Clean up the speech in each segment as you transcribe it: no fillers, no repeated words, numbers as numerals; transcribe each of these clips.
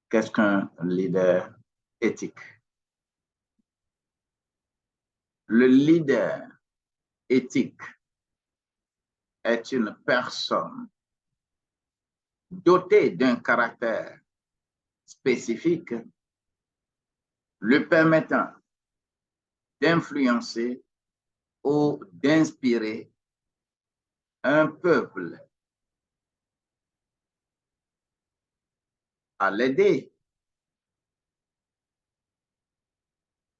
Qu'est-ce qu'un leader éthique? Le leader éthique est une personne dotée d'un caractère spécifique lui permettant d'influencer ou d'inspirer un peuple à l'aider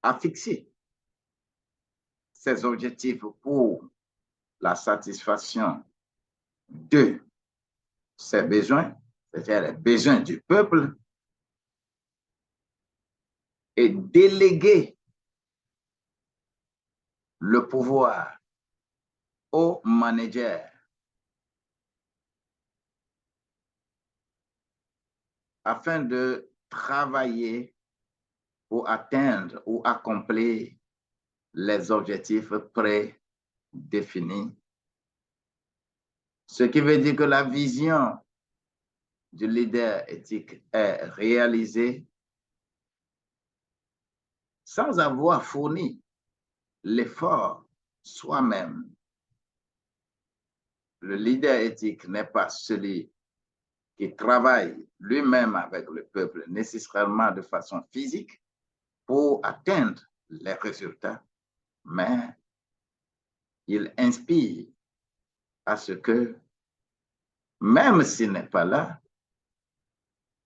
à fixer ses objectifs pour la satisfaction de ses besoins, c'est-à-dire les besoins du peuple, et déléguer le pouvoir au manager afin de travailler pour atteindre ou accomplir les objectifs prédéfinis. Ce qui veut dire que la vision du leader éthique est réalisée sans avoir fourni l'effort soi-même. Le leader éthique n'est pas celui qui travaille lui-même avec le peuple nécessairement de façon physique pour atteindre les résultats, mais il inspire à ce que, même s'il n'est pas là,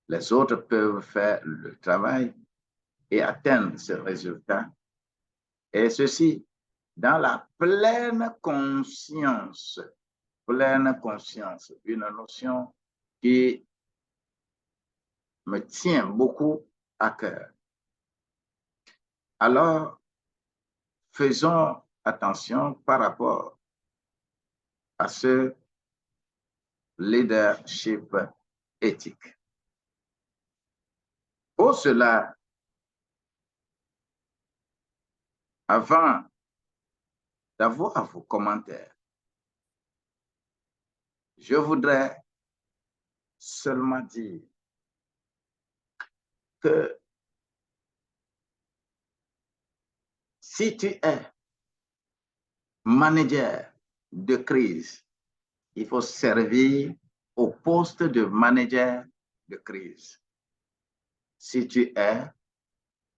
les autres peuvent faire le travail et atteindre ce résultat. Et ceci dans la pleine conscience, une notion qui me tient beaucoup à cœur. Alors, faisons attention par rapport à ce leadership éthique. Pour cela, avant d'avoir vos commentaires, je voudrais seulement dire que si tu es manager de crise, il faut servir au poste de manager de crise. Si tu es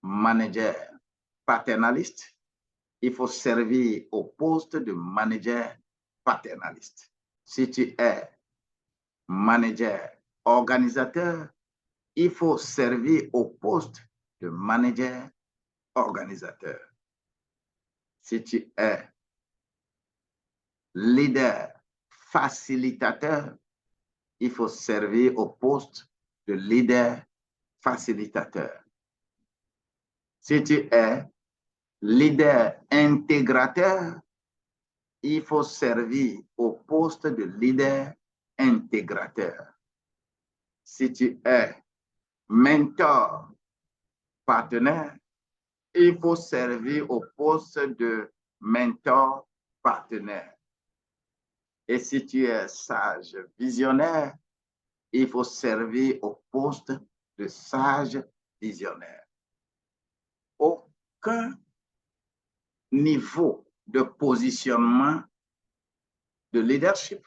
manager paternaliste, il faut servir au poste de manager paternaliste. Si tu es manager organisateur, il faut servir au poste de manager organisateur. Si tu es leader facilitateur, il faut servir au poste de leader facilitateur. Si tu es leader intégrateur, il faut servir au poste de leader intégrateur. Si tu es mentor partenaire, il faut servir au poste de mentor partenaire. Et si tu es sage visionnaire, il faut servir au poste de sage visionnaire. Aucun niveau de positionnement de leadership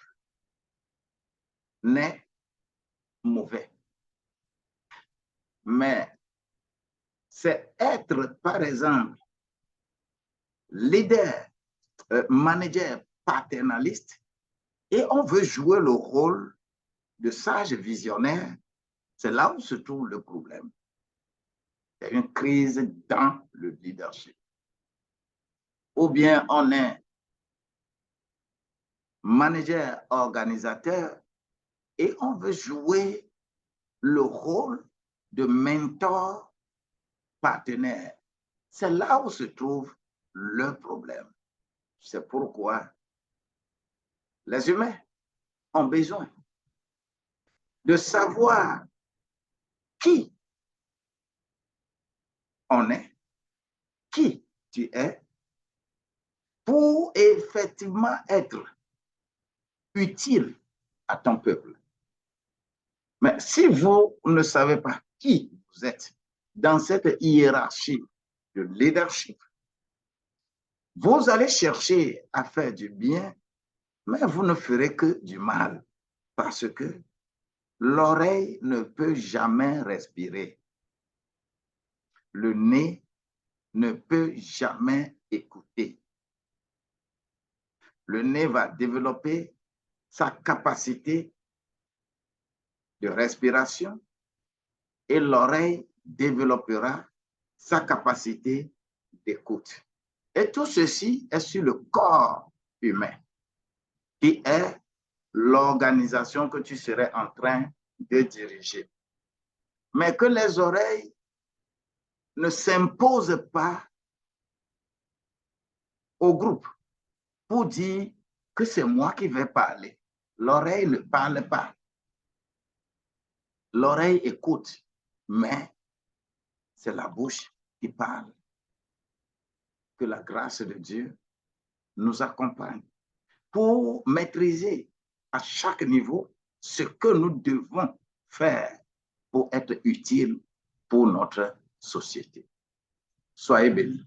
n'est mauvais. Mais c'est être, par exemple, leader, manager paternaliste, et on veut jouer le rôle de sage visionnaire. C'est là où se trouve le problème. Il y a une crise dans le leadership. Ou bien on est manager organisateur et on veut jouer le rôle de mentor partenaire. C'est là où se trouve le problème. C'est pourquoi les humains ont besoin de savoir qui on est, qui tu es, pour effectivement être utile à ton peuple. Mais si vous ne savez pas qui vous êtes dans cette hiérarchie de leadership, vous allez chercher à faire du bien, mais vous ne ferez que du mal parce que l'oreille ne peut jamais respirer. Le nez ne peut jamais écouter. Le nez va développer sa capacité de respiration et l'oreille développera sa capacité d'écoute. Et tout ceci est sur le corps humain, qui est l'organisation que tu serais en train de diriger. Mais que les oreilles ne s'imposent pas au groupe pour dire que c'est moi qui vais parler. L'oreille ne parle pas. L'oreille écoute, mais c'est la bouche qui parle. Que la grâce de Dieu nous accompagne pour maîtriser à chaque niveau ce que nous devons faire pour être utile pour notre société. Soyez bénis.